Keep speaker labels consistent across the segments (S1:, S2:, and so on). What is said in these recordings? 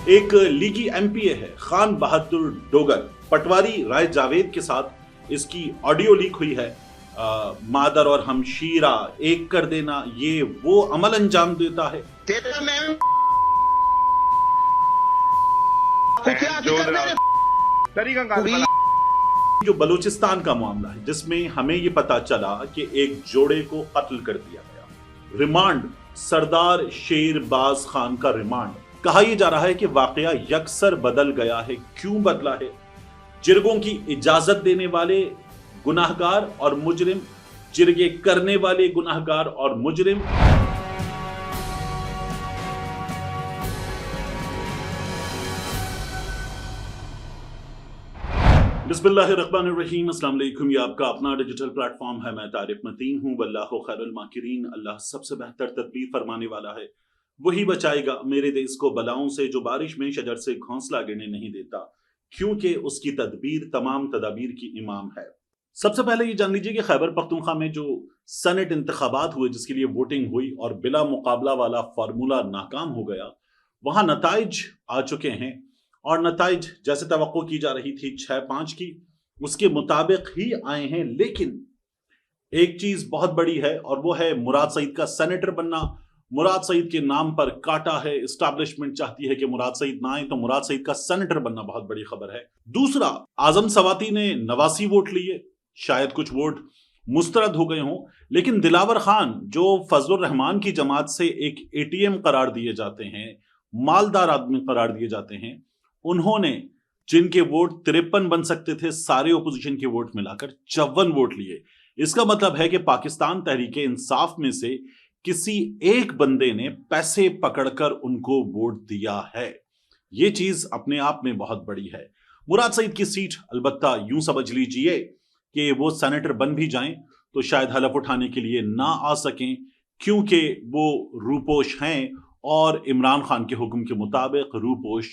S1: ایک لیگی MP ہے خان بہادر ڈوگر، پٹواری رائے جاوید کے ساتھ اس کی آڈیو لیک ہوئی ہے۔ مادر اور ہمشیرہ ایک کر دینا، یہ وہ عمل انجام دیتا ہے۔ جو بلوچستان کا معاملہ ہے جس میں ہمیں یہ پتا چلا کہ ایک جوڑے کو قتل کر دیا گیا۔ ریمانڈ سردار شیر باز خان کا ریمانڈ، کہا یہ جا رہا ہے کہ واقعہ یکسر بدل گیا ہے۔ کیوں بدلا ہے؟ جرگوں کی اجازت دینے والے گناہگار اور مجرم، جرگے کرنے والے گناہگار اور مجرم۔ بسم اللہ الرحمن الرحیم، السلام علیکم۔ یہ آپ کا اپنا ڈیجیٹل پلیٹ فارم ہے، میں طارق متین ہوں۔ واللہ خیر الماکرین، اللہ سب سے بہتر تدبیر فرمانے والا ہے، وہی بچائے گا میرے دیس کو بلاؤں سے، جو بارش میں شجر سے گھونسلہ گرنے نہیں دیتا، کیونکہ اس کی تدبیر تمام تدابیر کی امام ہے۔ سب سے پہلے یہ جان لیجئے کہ خیبر پختونخوا میں جو سینٹ انتخابات ہوئے، جس کے لیے ووٹنگ ہوئی اور بلا مقابلہ والا فارمولہ ناکام ہو گیا، وہاں نتائج آ چکے ہیں، اور نتائج جیسے توقع کی جا رہی تھی 6-5 کی، اس کے مطابق ہی آئے ہیں۔ لیکن ایک چیز بہت بڑی ہے، اور وہ ہے مراد سعید کا سینیٹر بننا۔ مراد سعید کے نام پر کاٹا ہے، اسٹیبلشمنٹ چاہتی ہے کہ مراد سعید نہ آئے، تو مراد سعید کا سینیٹر بننا بہت بڑی خبر ہے۔ دوسرا، اعظم سواتی نے 89 ووٹ لیے، شاید کچھ ووٹ مسترد ہو گئے ہوں، لیکن دلاور خان جو فضل الرحمان کی جماعت سے ایک ATM قرار دیے جاتے ہیں، مالدار آدمی قرار دیے جاتے ہیں، انہوں نے جن کے ووٹ 53 بن سکتے تھے، سارے اپوزیشن کے ووٹ ملا کر 54 ووٹ لیے۔ اس کا مطلب ہے کہ پاکستان تحریک انصاف میں سے کسی ایک بندے نے پیسے پکڑ کر ان کو ووٹ دیا ہے۔ یہ چیز اپنے آپ میں بہت بڑی ہے۔ مراد سعید کی سیٹ البتہ یوں سمجھ لیجئے کہ وہ سینیٹر بن بھی جائیں تو شاید حلف اٹھانے کے لیے نہ آ سکیں، کیونکہ وہ روپوش ہیں، اور عمران خان کے حکم کے مطابق روپوش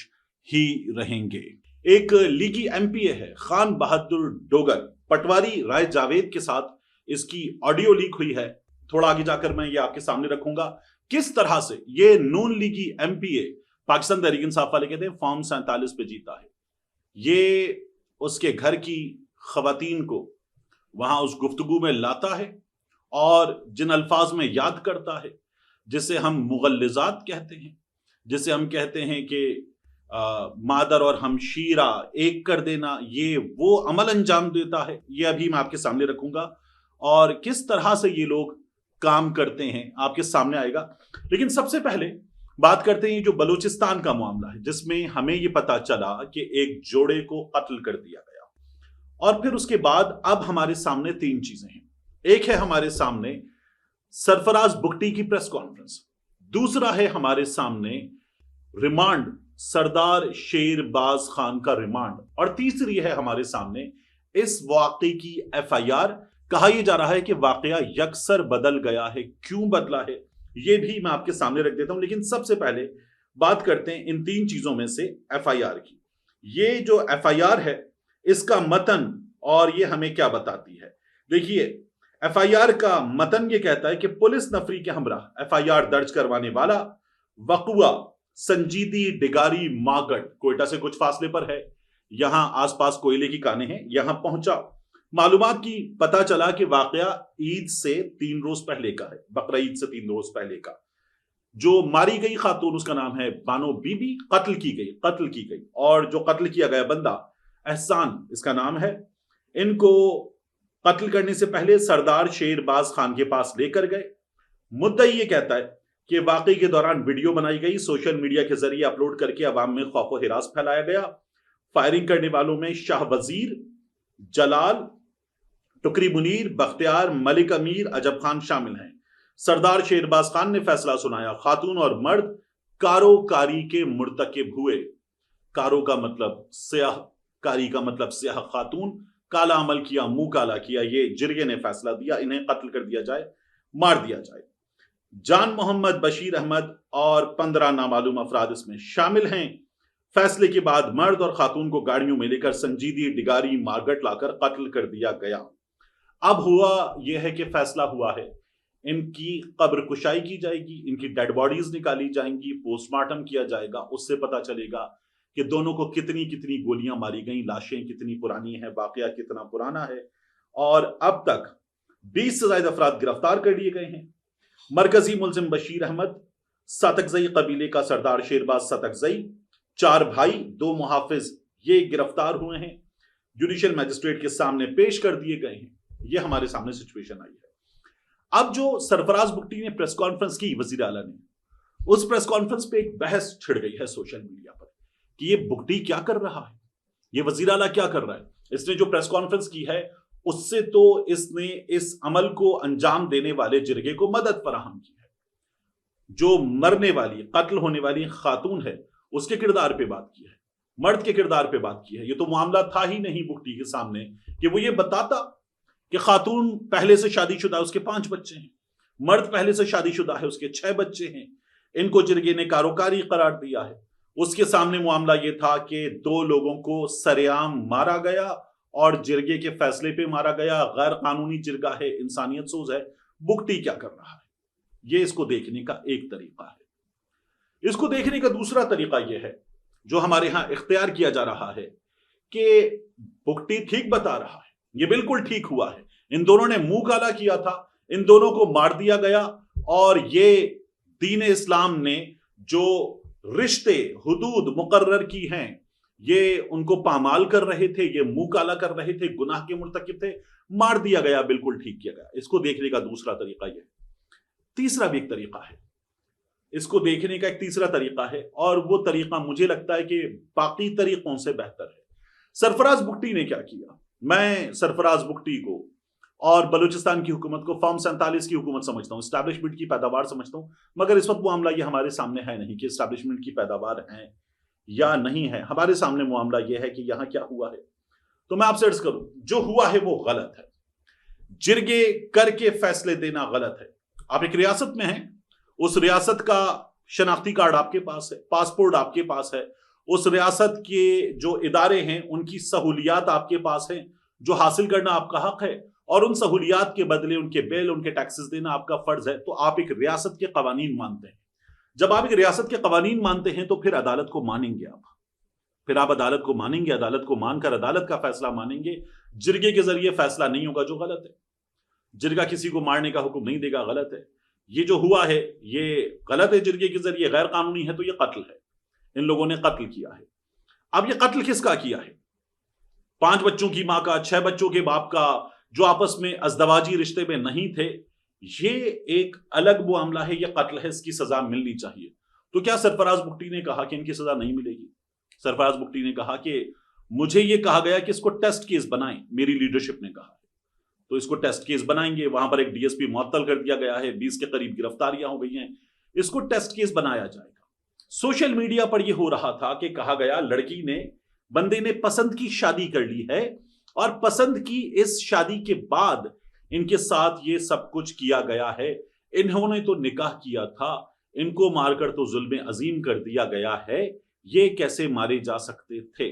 S1: ہی رہیں گے۔ ایک لیگی MP ہے خان بہادر ڈوگر، پٹواری رائے جاوید کے ساتھ اس کی آڈیو لیک ہوئی ہے۔ تھوڑا آگے جا کر میں یہ آپ کے سامنے رکھوں گا کس طرح سے یہ نون لیگی MP پاکستان تحریک انصاف والے کہتے ہیں فارم 47 پہ جیتا ہے۔ یہ اس کے گھر کی خواتین کو وہاں اس گفتگو میں لاتا ہے، اور جن الفاظ میں یاد کرتا ہے، جسے ہم مغلظات کہتے ہیں، جسے ہم کہتے ہیں کہ مادر اور ہمشیرہ ایک کر دینا، یہ وہ عمل انجام دیتا ہے۔ یہ ابھی میں آپ کے سامنے رکھوں گا، اور کس طرح سے یہ لوگ کام کرتے ہیں آپ کے سامنے آئے گا۔ لیکن سب سے پہلے بات کرتے ہیں جو بلوچستان کا معاملہ ہے، جس میں ہمیں یہ پتا چلا کہ ایک جوڑے کو قتل کر دیا گیا، اور پھر اس کے بعد اب ہمارے سامنے 3 چیزیں ہیں۔ ایک ہے ہمارے سامنے سرفراز بگٹی کی پریس کانفرنس، دوسرا ہے ہمارے سامنے ریمانڈ سردار شیر باز خان کا ریمانڈ، اور تیسری ہے ہمارے سامنے اس واقعے کی FIR۔ کہا یہ جا رہا ہے کہ واقعہ یکسر بدل گیا ہے۔ کیوں بدلا ہے یہ بھی میں آپ کے سامنے رکھ دیتا ہوں، لیکن سب سے پہلے بات کرتے ہیں ان 3 چیزوں میں سے FIR کی۔ یہ جو FIR ہے، اس کا متن اور یہ ہمیں کیا بتاتی ہے؟ دیکھیے، FIR کا متن یہ کہتا ہے کہ پولیس نفری کے ہمراہ FIR درج کروانے والا وقوع سنجیدی ڈگاری ماگٹ، کوئٹہ سے کچھ فاصلے پر ہے، یہاں آس پاس کوئلے کی کانیں ہیں، یہاں پہنچا۔ معلومات کی پتا چلا کہ واقعہ عید سے 3 روز پہلے کا ہے، بقرہ عید سے 3 روز پہلے کا۔ جو ماری گئی خاتون، اس کا نام ہے بانو بی بی، قتل کی گئی، اور جو قتل کیا گیا بندہ احسان اس کا نام ہے۔ ان کو قتل کرنے سے پہلے سردار شیر باز خان کے پاس لے کر گئے۔ مدعی یہ کہتا ہے کہ واقعے کے دوران ویڈیو بنائی گئی، سوشل میڈیا کے ذریعے اپلوڈ کر کے عوام میں خوف و ہراس پھیلایا گیا۔ فائرنگ کرنے والوں میں شاہ وزیر، جلال، ٹکری منیر، بختیار، ملک امیر، عجب خان شامل ہیں۔ سردار شیرباز خان نے فیصلہ سنایا، خاتون اور مرد کارو کاری کے مرتکب ہوئے۔ کارو کا مطلب سیاہ، کاری کا مطلب سیاہ خاتون، کالا عمل کیا، منہ کالا کیا۔ یہ جرگے نے فیصلہ دیا انہیں قتل کر دیا جائے، مار دیا جائے۔ جان محمد، بشیر احمد اور 15 نامعلوم افراد اس میں شامل ہیں۔ فیصلے کے بعد مرد اور خاتون کو گاڑیوں میں لے کر سنجیدی ڈگاری مارگٹ لا کر قتل کر دیا گیا۔ اب ہوا یہ ہے کہ فیصلہ ہوا ہے ان کی قبر کشائی کی جائے گی، ان کی ڈیڈ باڈیز نکالی جائیں گی، پوسٹ مارٹم کیا جائے گا، اس سے پتہ چلے گا کہ دونوں کو کتنی کتنی گولیاں ماری گئیں، لاشیں کتنی پرانی ہیں، واقعہ کتنا پرانا ہے۔ اور اب تک 20 سے زائد افراد گرفتار کر لیے گئے ہیں۔ مرکزی ملزم بشیر احمد، ساتکزئی قبیلے کا سردار شیرباز ساتکزئی، 4 بھائی 2 محافظ، یہ گرفتار ہوئے ہیں، جوڈیشل میجسٹریٹ کے سامنے پیش کر دیے گئے ہیں۔ یہ ہمارے سامنے سچویشن آئی ہے۔ اب جو سرفراز بگٹی نے پریس کانفرنس کی وزیر اعلیٰ نے، اس پریس کانفرنس پہ ایک بحث چھڑ گئی ہے سوشل میڈیا پر کہ یہ بگٹی کیا کر رہا ہے، یہ وزیر اعلیٰ کیا کر رہا ہے۔ اس نے جو پریس کانفرنس کی ہے اس سے تو اس نے اس عمل کو انجام دینے والے جرگے کو مدد فراہم کی ہے۔ جو مرنے والی، قتل ہونے والی خاتون ہے اس کے کردار پہ بات کی ہے، مرد کے کردار پہ بات کی ہے۔ یہ تو معاملہ تھا ہی نہیں بگٹی کے سامنے کہ وہ یہ بتاتا کہ خاتون پہلے سے شادی شدہ ہے، اس کے 5 بچے ہیں، مرد پہلے سے شادی شدہ ہے، اس کے 6 بچے ہیں، ان کو جرگے نے کاروکاری قرار دیا ہے۔ اس کے سامنے معاملہ یہ تھا کہ 2 لوگوں کو سرعام مارا گیا اور جرگے کے فیصلے پہ مارا گیا، غیر قانونی جرگہ ہے، انسانیت سوز ہے۔ بگٹی کیا کر رہا ہے، یہ اس کو دیکھنے کا ایک طریقہ ہے۔ اس کو دیکھنے کا دوسرا طریقہ یہ ہے جو ہمارے ہاں اختیار کیا جا رہا ہے کہ بگٹی ٹھیک بتا رہا ہے، یہ بالکل ٹھیک ہوا ہے، ان دونوں نے منہ کالا کیا تھا، ان دونوں کو مار دیا گیا، اور یہ دین اسلام نے جو رشتے حدود مقرر کی ہیں یہ ان کو پامال کر رہے تھے، یہ منہ کالا کر رہے تھے، گناہ کے مرتکب تھے، مار دیا گیا، بالکل ٹھیک کیا گیا۔ اس کو دیکھنے کا دوسرا طریقہ یہ ہے۔ تیسرا بھی ایک طریقہ ہے، اس کو دیکھنے کا ایک تیسرا طریقہ ہے، اور وہ طریقہ مجھے لگتا ہے کہ باقی طریقوں سے بہتر ہے۔ سرفراز بگٹی نے کیا کیا؟ میں سرفراز بگٹی کو اور بلوچستان کی حکومت کو فارم 47 کی حکومت سمجھتا ہوں، اسٹیبلشمنٹ کی پیداوار سمجھتا ہوں، مگر اس وقت معاملہ یہ ہمارے سامنے ہے نہیں کہ اسٹیبلشمنٹ کی پیداوار ہے یا نہیں ہے۔ ہمارے سامنے معاملہ یہ ہے کہ یہاں کیا ہوا ہے۔ تو میں آپ سے عرض کروں، جو ہوا ہے وہ غلط ہے، جرگے کر کے فیصلے دینا غلط ہے۔ آپ ایک ریاست میں ہیں، اس ریاست کا شناختی کارڈ آپ کے پاس ہے، پاسپورٹ آپ کے پاس ہے، اس ریاست کے جو ادارے ہیں ان کی سہولیات آپ کے پاس ہیں جو حاصل کرنا آپ کا حق ہے، اور ان سہولیات کے بدلے ان کے بیل، ان کے ٹیکسز دینا آپ کا فرض ہے۔ تو آپ ایک ریاست کے قوانین مانتے ہیں۔ جب آپ ایک ریاست کے قوانین مانتے ہیں تو پھر عدالت کو مانیں گے، پھر آپ عدالت کو مانیں گے، عدالت کو مان کر عدالت کا فیصلہ مانیں گے۔ جرگے کے ذریعے فیصلہ نہیں ہوگا جو غلط ہے۔ جرگہ کسی کو مارنے کا حکم نہیں دے گا، غلط ہے۔ یہ جو ہوا ہے یہ غلط ہے، جرگے کے ذریعے غیر قانونی ہے، تو یہ قتل ہے، ان لوگوں نے قتل کیا ہے۔ اب یہ قتل کس کا کیا ہے؟ 5 بچوں کی ماں کا، 6 بچوں کے باپ کا، جو آپس میں ازدواجی رشتے میں نہیں تھے۔ یہ ایک الگ معاملہ ہے، یہ قتل ہے، اس کی سزا ملنی چاہیے۔ تو کیا سرفراز بگٹی نے کہا کہ ان کی سزا نہیں ملے گی؟ سرفراز بگٹی نے کہا کہ مجھے یہ کہا گیا کہ اس کو ٹیسٹ کیس بنائیں، میری لیڈرشپ نے کہا، تو اس کو ٹیسٹ کیس بنائیں گے۔ وہاں پر ایک ڈی ایس پی معطل کر دیا گیا ہے، 20 کے قریب گرفتاریاں ہو گئی ہیں، اس کو ٹیسٹ کیس بنایا جائے گا۔ سوشل میڈیا پر یہ ہو رہا تھا کہ کہا گیا لڑکی نے، بندے نے پسند کی شادی کر لی ہے، اور پسند کی اس شادی کے بعد ان کے ساتھ یہ سب کچھ کیا گیا ہے، انہوں نے تو نکاح کیا تھا، ان کو مار کر تو ظلم عظیم کر دیا گیا ہے، یہ کیسے مارے جا سکتے تھے،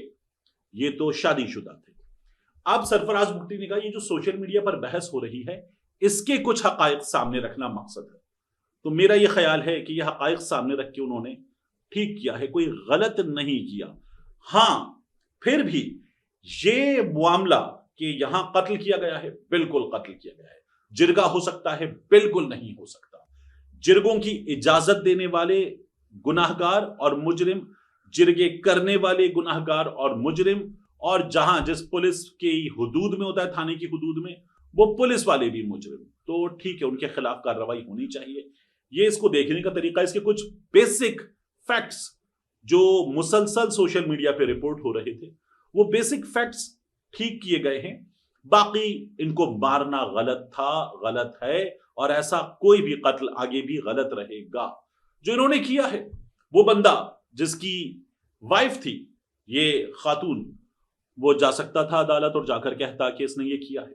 S1: یہ تو شادی شدہ تھے۔ اب سرفراز بگٹی نے کہا یہ جو سوشل میڈیا پر بحث ہو رہی ہے اس کے کچھ حقائق سامنے رکھنا مقصد ہے۔ تو میرا یہ خیال ہے کہ یہ حقائق سامنے رکھ کے انہوں نے ٹھیک کیا ہے، کوئی غلط نہیں کیا۔ ہاں پھر بھی یہ معاملہ کہ یہاں قتل کیا گیا ہے، بالکل قتل کیا گیا ہے۔ جرگہ ہو سکتا ہے، بالکل نہیں ہو سکتا۔ جرگوں کی اجازت دینے والے گناہگار اور مجرم، جرگے کرنے والے گناہگار اور مجرم، اور جہاں جس پولیس کی حدود میں ہوتا ہے، تھانے کی حدود میں، وہ پولیس والے بھی مجرم، تو ٹھیک ہے، ان کے خلاف کارروائی ہونی چاہیے۔ یہ اس کو دیکھنے کا طریقہ، اس کے کچھ بیسک فیکٹس جو مسلسل سوشل میڈیا پہ رپورٹ ہو رہے تھے، وہ بیسک فیکٹس ٹھیک کیے گئے ہیں۔ باقی ان کو مارنا غلط تھا، غلط ہے، اور ایسا کوئی بھی قتل آگے بھی غلط رہے گا۔ جو انہوں نے کیا ہے، وہ بندہ جس کی وائف تھی یہ خاتون، وہ جا سکتا تھا عدالت اور جا کر کہتا کہ اس نے یہ کیا ہے،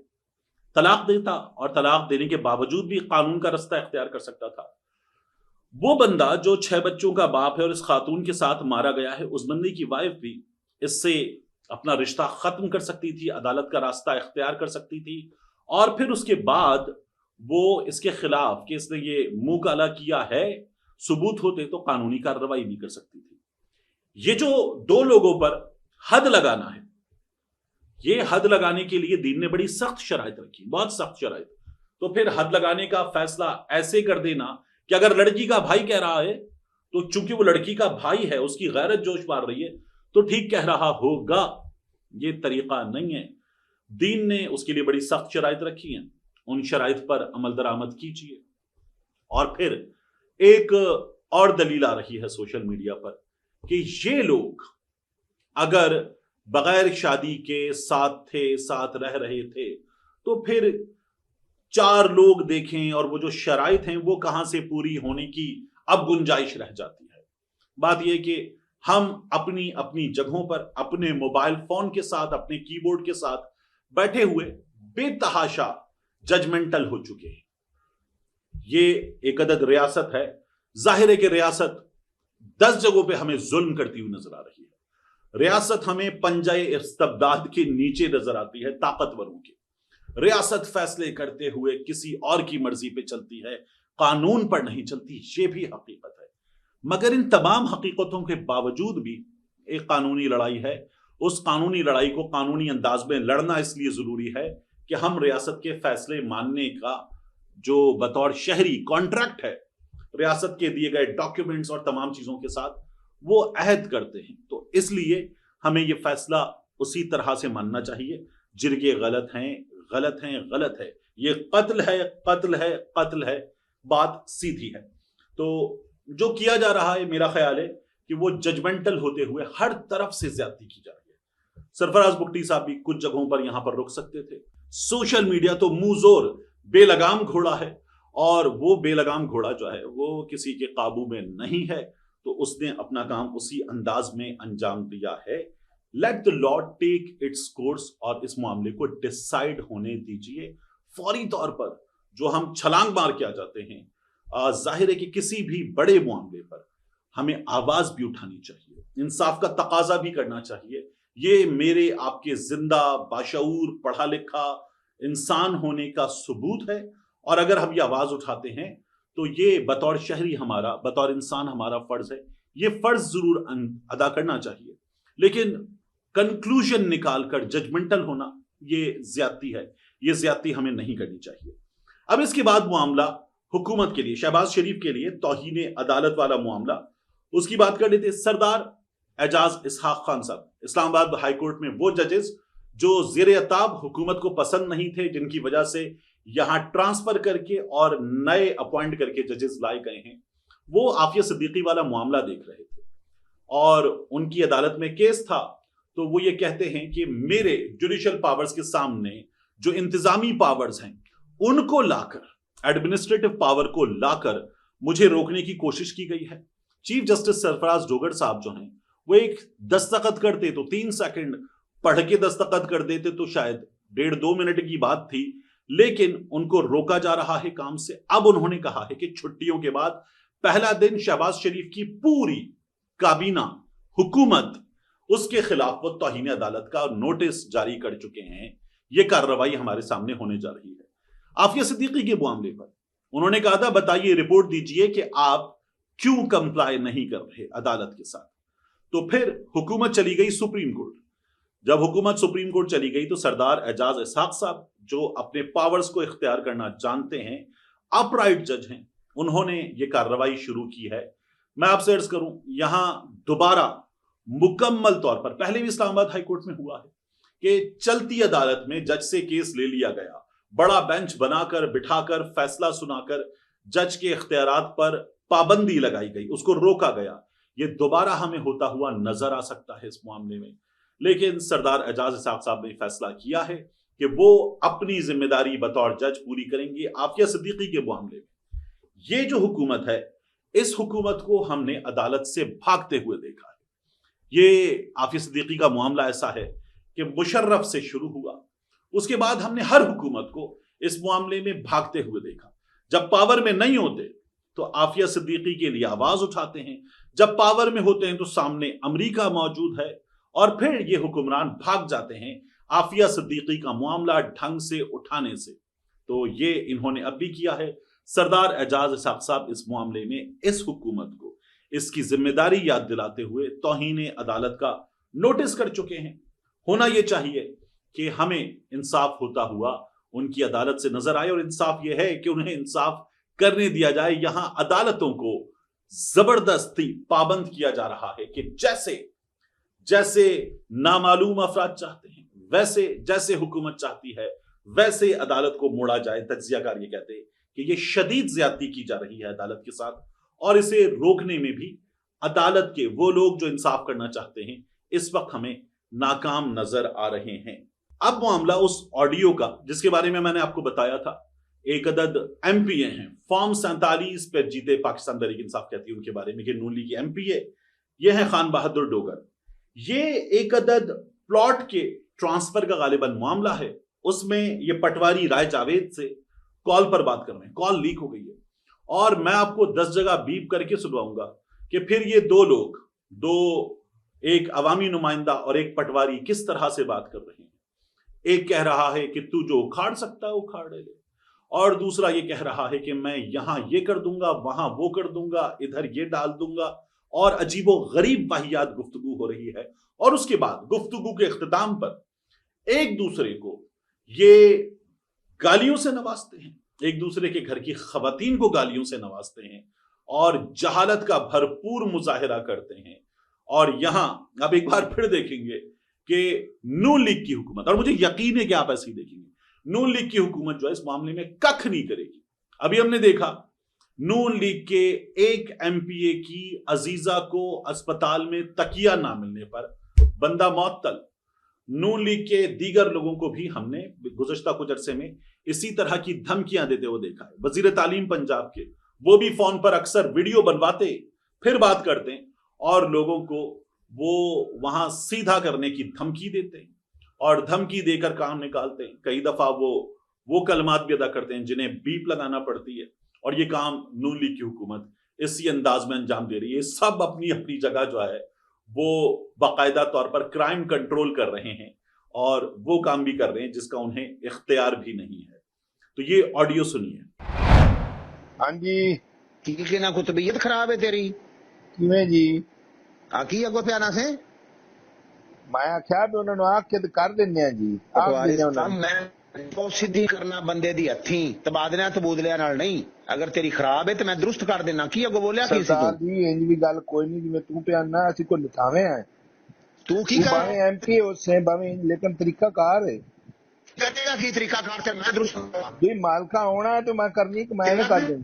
S1: طلاق دیتا، اور طلاق دینے کے باوجود بھی قانون کا رستہ اختیار کر سکتا تھا۔ وہ بندہ جو 6 بچوں کا باپ ہے اور اس خاتون کے ساتھ مارا گیا ہے، اس بندے کی وائف بھی اس سے اپنا رشتہ ختم کر سکتی تھی، عدالت کا راستہ اختیار کر سکتی تھی، اور پھر اس کے بعد وہ اس کے خلاف کہ اس نے یہ منہ کالا کیا ہے ثبوت ہوتے تو قانونی کارروائی بھی کر سکتی تھی. یہ جو دو لوگوں پر حد لگانا ہے، یہ حد لگانے کے لیے دین نے بڑی سخت شرائط رکھی، بہت سخت شرائط. تو پھر حد لگانے کا فیصلہ ایسے کر دینا کہ اگر لڑکی کا بھائی کہہ رہا ہے تو چونکہ وہ لڑکی کا بھائی ہے، اس کی غیرت جوش مار رہی ہے تو ٹھیک کہہ رہا ہوگا، یہ طریقہ نہیں ہے. دین نے اس کے لیے بڑی سخت شرائط رکھی ہیں، ان شرائط پر عمل درآمد کیجیے. اور پھر ایک اور دلیل آ رہی ہے سوشل میڈیا پر کہ یہ لوگ اگر بغیر شادی کے ساتھ تھے، ساتھ رہ رہے تھے، تو پھر 4 لوگ دیکھیں اور وہ جو شرائط ہیں وہ کہاں سے پوری ہونے کی اب گنجائش رہ جاتی ہے. بات یہ کہ ہم اپنی اپنی جگہوں پر اپنے موبائل فون کے ساتھ، اپنے کی بورڈ کے ساتھ بیٹھے ہوئے بے تحاشا ججمنٹل ہو چکے ہیں. یہ ایک عدد ریاست ہے، ظاہر ہے کہ ریاست 10 جگہوں پہ ہمیں ظلم کرتی ہوئی نظر آ رہی ہے. ریاست ہمیں پنجہ استبداد کے نیچے نظر آتی ہے، طاقتوروں کے. ریاست فیصلے کرتے ہوئے کسی اور کی مرضی پہ چلتی ہے، قانون پر نہیں چلتی، یہ بھی حقیقت ہے. مگر ان تمام حقیقتوں کے باوجود بھی ایک قانونی لڑائی ہے. اس قانونی لڑائی کو قانونی انداز میں لڑنا اس لیے ضروری ہے کہ ہم ریاست کے فیصلے ماننے کا جو بطور شہری کانٹریکٹ ہے، ریاست کے دیے گئے ڈاکیومنٹس اور تمام چیزوں کے ساتھ وہ عہد کرتے ہیں. تو اس لیے ہمیں یہ فیصلہ اسی طرح سے ماننا چاہیے. جرگے غلط ہیں، غلط ہیں، غلط ہے. یہ قتل ہے، قتل ہے، قتل ہے. بات سیدھی ہے. تو جو کیا جا رہا ہے میرا خیال ہے کہ وہ ججمنٹل ہوتے ہوئے ہر طرف سے زیادتی کی جا رہی ہے. سرفراز بگٹی صاحب بھی کچھ جگہوں پر یہاں پر رک سکتے تھے. سوشل میڈیا تو منہ زور بے لگام گھوڑا ہے، اور وہ بے لگام گھوڑا جو ہے وہ کسی کے قابو میں نہیں ہے. تو اس نے اپنا کام اسی انداز میں انجام دیا ہے. Let the law take its course, اور اس معاملے کو ڈیسائیڈ ہونے دیجئے. فوری طور پر جو ہم چھلانگ مار کے آ جاتے ہیں، ظاہر ہے کہ کسی بھی بڑے معاملے پر ہمیں آواز بھی اٹھانی چاہیے، انصاف کا تقاضا بھی کرنا چاہیے. یہ میرے آپ کے زندہ باشعور پڑھا لکھا انسان ہونے کا ثبوت ہے. اور اگر ہم یہ آواز اٹھاتے ہیں تو یہ بطور شہری ہمارا، بطور انسان ہمارا فرض ہے. یہ فرض ضرور ادا کرنا چاہیے، لیکن کنکلوژن نکال کر ججمنٹل ہونا یہ زیادتی ہے. یہ زیادتی ہمیں نہیں کرنی چاہیے. اب اس کے بعد معاملہ حکومت کے لیے، شہباز شریف کے لیے توہین عدالت والا معاملہ، اس کی بات کر لیتے. سردار اعجاز اسحاق خان صاحب، اسلام آباد ہائی کورٹ میں وہ ججز جو زیر عتاب حکومت کو پسند نہیں تھے، جن کی وجہ سے یہاں ٹرانسفر کر کے اور نئے اپوائنٹ کر کے ججز لائے گئے ہیں، وہ عافیہ صدیقی والا معاملہ دیکھ رہے تھے اور ان کی عدالت میں کیس تھا. تو وہ یہ کہتے ہیں کہ میرے جوڈیشل پاورز کے سامنے جو انتظامی پاورز ہیں ان کو لا کر، ایڈمنسٹریٹو پاور کو لا کر مجھے روکنے کی کوشش کی گئی ہے. چیف جسٹس سرفراز ڈوگر صاحب جو ہیں وہ ایک دستخط کرتے تو 3 سیکنڈ پڑھ کے دستخط کر دیتے تو شاید 1.5-2 منٹ کی بات تھی، لیکن ان کو روکا جا رہا ہے کام سے. اب انہوں نے کہا ہے کہ چھٹیوں کے بعد پہلا دن شہباز شریف کی پوری کابینہ، حکومت، اس کے خلاف وہ توہین عدالت کا نوٹس جاری کر چکے ہیں. یہ کارروائی ہمارے سامنے ہونے جا رہی ہے. عافیہ صدیقی کے معاملے پر انہوں نے کہا تھا بتائیے، رپورٹ دیجئے کہ آپ کیوں کمپلائی نہیں کر رہے عدالت کے ساتھ. تو پھر حکومت چلی گئی سپریم کورٹ. جب حکومت سپریم کورٹ چلی گئی تو سردار اعجاز اسحاق صاحب جو اپنے پاورز کو اختیار کرنا جانتے ہیں، اپ رائٹ جج ہیں، انہوں نے یہ کارروائی شروع کی ہے. میں آپ سے عرض کروں، یہاں دوبارہ مکمل طور پر، پہلے بھی اسلام آباد ہائی کورٹ میں ہوا ہے کہ چلتی عدالت میں جج سے کیس لے لیا گیا، بڑا بینچ بنا کر بٹھا کر فیصلہ سنا کر جج کے اختیارات پر پابندی لگائی گئی، اس کو روکا گیا. یہ دوبارہ ہمیں ہوتا ہوا نظر آ سکتا ہے اس معاملے میں. لیکن سردار اعجاز اسحاق صاحب نے فیصلہ کیا ہے کہ وہ اپنی ذمہ داری بطور جج پوری کریں گے عافیہ صدیقی کے معاملے میں. یہ جو حکومت ہے، اس حکومت کو ہم نے عدالت سے بھاگتے ہوئے دیکھا ہے. یہ عافیہ صدیقی کا معاملہ ایسا ہے کہ مشرف سے شروع ہوا، اس کے بعد ہم نے ہر حکومت کو اس معاملے میں بھاگتے ہوئے دیکھا. جب پاور میں نہیں ہوتے تو عافیہ صدیقی کے لیے آواز اٹھاتے ہیں، جب پاور میں ہوتے ہیں تو سامنے امریکہ موجود ہے، اور پھر یہ حکمران بھاگ جاتے ہیں عافیہ صدیقی کا معاملہ ڈھنگ سے اٹھانے سے. تو یہ انہوں نے اب بھی کیا ہے۔ سردار اعجاز اسحاق صاحب اس معاملے میں اس حکومت کو اس کی ذمہ داری یاد دلاتے ہوئے توہین عدالت کا نوٹس کر چکے ہیں۔ ہونا یہ چاہیے کہ ہمیں انصاف ہوتا ہوا ان کی عدالت سے نظر آئے، اور انصاف یہ ہے کہ انہیں انصاف کرنے دیا جائے۔ یہاں عدالتوں کو زبردستی پابند کیا جا رہا ہے کہ جیسے نامعلوم افراد چاہتے ہیں، ویسے جیسے حکومت چاہتی ہے ویسے عدالت کو موڑا جائے۔ تجزیہ کار یہ کہتے ہیں کہ یہ شدید زیادتی کی جا رہی ہے عدالت کے ساتھ، اور اسے روکنے میں بھی عدالت کے وہ لوگ جو انصاف کرنا چاہتے ہیں اس وقت ہمیں ناکام نظر آ رہے ہیں۔ اب معاملہ اس آڈیو کا جس کے بارے میں نے آپ کو بتایا تھا، ایک عدد ایم پی اے ہیں، فارم 47 پہ جیتے پاکستان تحریک انصاف کہتی ہے ان کے بارے میں کہ نون لیگ کے ایم پی اے یہ ہیں خان بہادر ڈوگر۔ یہ ایک عدد پلاٹ کے ٹرانسفر کا غالباً معاملہ ہے، اس میں یہ پٹواری رائے جاوید سے کال پر بات کر رہے ہیں، کال لیک ہو گئی ہے، اور میں آپ کو 10 جگہ بیپ کر کے سنواؤں گا کہ پھر یہ دو لوگ، ایک عوامی نمائندہ اور ایک پٹواری کس طرح سے بات کر رہے ہیں۔ ایک کہہ رہا ہے کہ تو جو اکھاڑ سکتا ہے اکھاڑ لے، اور دوسرا یہ کہہ رہا ہے کہ میں یہاں یہ کر دوں گا، وہاں وہ کر دوں گا، ادھر یہ ڈال دوں گا، اور عجیب و غریب واہیات گفتگو ہو رہی ہے۔ اور اس کے بعد گفتگو کے اختتام پر ایک دوسرے کو یہ گالیوں سے نوازتے ہیں، ایک دوسرے کے گھر کی خواتین کو گالیوں سے نوازتے ہیں، اور جہالت کا بھرپور مظاہرہ کرتے ہیں۔ اور یہاں آپ ایک بار پھر دیکھیں گے کہ نون لیگ کی حکومت، اور مجھے یقین ہے کہ آپ ایسے ہی دیکھیں گے، نون لیگ کی حکومت جو ہے اس معاملے میں ککھ نہیں کرے گی۔ ابھی ہم نے دیکھا نون لیگ کے ایک ایم پی اے کی عزیزہ کو اسپتال میں تکیہ نہ ملنے پر بندہ معطل۔ نون لیگ کے دیگر لوگوں کو بھی ہم نے گزشتہ کچھ عرصے میں اسی طرح کی دھمکیاں دیتے ہوئے دیکھا ہے۔ وزیر تعلیم پنجاب کے وہ بھی فون پر اکثر ویڈیو بنواتے پھر بات کرتے ہیں، اور لوگوں کو وہ وہاں سیدھا کرنے کی دھمکی دیتے ہیں اور دھمکی دے کر کام نکالتے ہیں۔ کئی دفعہ وہ کلمات بھی ادا کرتے ہیں جنہیں بیپ لگانا پڑتی ہے، اور یہ کام نون لیگ کی حکومت اسی انداز میں انجام دے رہی ہے۔ سب اپنی اپنی جگہ جو ہے وہ باقاعدہ طور پر کرائم کنٹرول کر رہے ہیں، اور وہ کام بھی کر رہے ہیں جس کا انہیں اختیار بھی نہیں ہے۔ تو یہ آڈیو سنیے۔
S2: ہاں جی،
S3: کی نہ کوئی طبیعت خراب ہے تیری؟
S2: کیویں جی؟
S3: کی اگو پیانا سے
S2: میں آخیا بھی انہوں نے آ کے کر دینا جی،
S3: میں تو سیدھی کرنا بندے دی ہتھیں، تبادلیاں تبودلیاں نال نہیں۔ اگر تیری خراب ہے تو میں درست کر دینا۔ کی اگو بولیا کی سی
S2: سردار جی؟ انج بھی گل کوئی نہیں، جی تو پیانا اسی کو لکھاویں ہیں،
S3: تو کی
S2: تو
S3: کر
S2: باویں ایم پی اس سے باویں، لیکن طریقہ کار ہے
S3: کرے گا، کی طریقہ کار سے میں درست
S2: جی۔ مالکہ ہونا ہے تو میں کرنی کہ میں کر دیں؟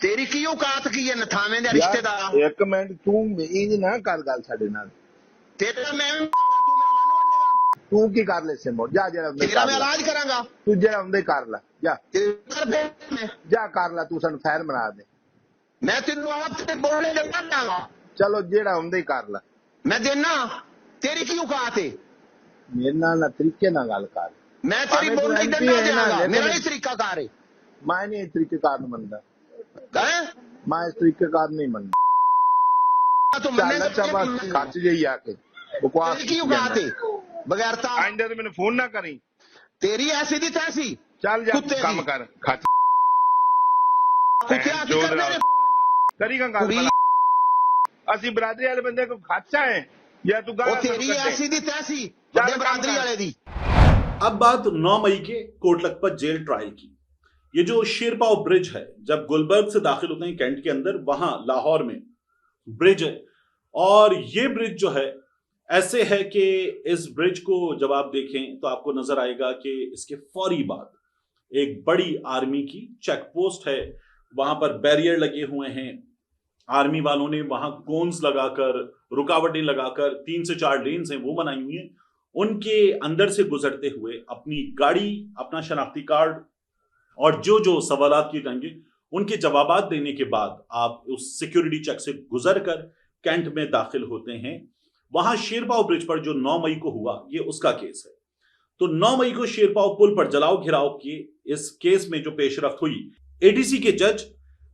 S3: تیری کی اوقات کی ہے نتھاویں دے
S2: یار
S3: رشتہ دار؟
S2: ایک منٹ، تو انج نہ کر گل ساڈے نال۔
S3: تیرا میں
S2: تو کی کر لے سے موڑ جا، جڑا اندے
S3: تیرا
S2: کر
S3: میں
S2: لا،
S3: علاج کراں گا۔
S2: تو جڑا اندے کر لا، جا جا کر لا، تو سن خیر بنا دے۔
S3: میں تینوں آپ تے بولنے لگا داں گا،
S2: چلو جڑا اندے کر لا،
S3: میں دینا۔ تیری کی اوقات ہے؟
S2: میرے نال طریقے نال گل کر۔
S3: میں تیری بولنے ڈنڈا دیاں گا، میرا ہی طریقہ کار ہے۔
S2: میں نہیں اس طریقے کار نہیں منتا،
S3: ہیں
S2: میں اس طریقے کار نہیں منتا۔
S3: تو مننے
S2: چل اچھا بس کھچ جائی آ کے بکواس
S3: تیری کی اوقات ہے بغیرتا؟
S2: آئندہ تو مجھے فون نہ کریں،
S3: تیری ایسی دی تیسی
S2: چل جا
S3: کتے
S2: کام
S3: دی
S2: کر، کھچ
S3: کتیا کی کرنے نے
S2: کری گا گل بلا۔ اسی برادری والے بندے کو کھچا ہے یا تو
S3: وہ
S2: گالا
S3: تیری ایسی دی تیسی بڑے برادری والے دی۔
S1: اب بات 9 مئی کے کوٹ لکھپت جیل ٹرائل کی۔ یہ جو شیرپاؤ برج ہے، جب گلبرگ سے داخل ہوتے ہیں کینٹ کے اندر، وہاں لاہور میں برج ہے، اور یہ برج جو ہے ایسے ہے کہ اس برج کو جب آپ دیکھیں تو آپ کو نظر آئے گا کہ اس کے فوری بعد ایک بڑی آرمی کی چیک پوسٹ ہے، وہاں پر بیریئر لگے ہوئے ہیں، آرمی والوں نے وہاں کونز لگا کر، رکاوٹیں لگا کر 3 سے 4 لینز ہیں وہ بنائی ہوئی ہیں۔ ان کے اندر سے گزرتے ہوئے اپنی گاڑی، اپنا شناختی کارڈ اور جو سوالات کیے جائیں گے ان کے جوابات دینے کے بعد آپ اس سیکیورٹی چیک سے گزر کر کینٹ میں داخل ہوتے ہیں۔ وہاں شیرپاؤ برج پر جو 9 مئی کو ہوا، یہ اس کا کیس ہے۔ تو 9 مئی کو شیرپاؤ پل پر جلاؤ گھراؤ کی اس کیس میں جو پیش رفت ہوئی، اے ڈی سی کے جج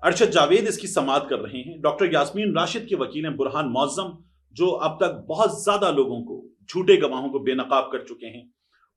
S1: ارشد جاوید اس کی سماعت کر رہے ہیں۔ ڈاکٹر یاسمین راشد کے وکیل ہیں برہان معظم، جو اب تک بہت زیادہ لوگوں کو، جھوٹے گواہوں کو بے نقاب کر چکے ہیں،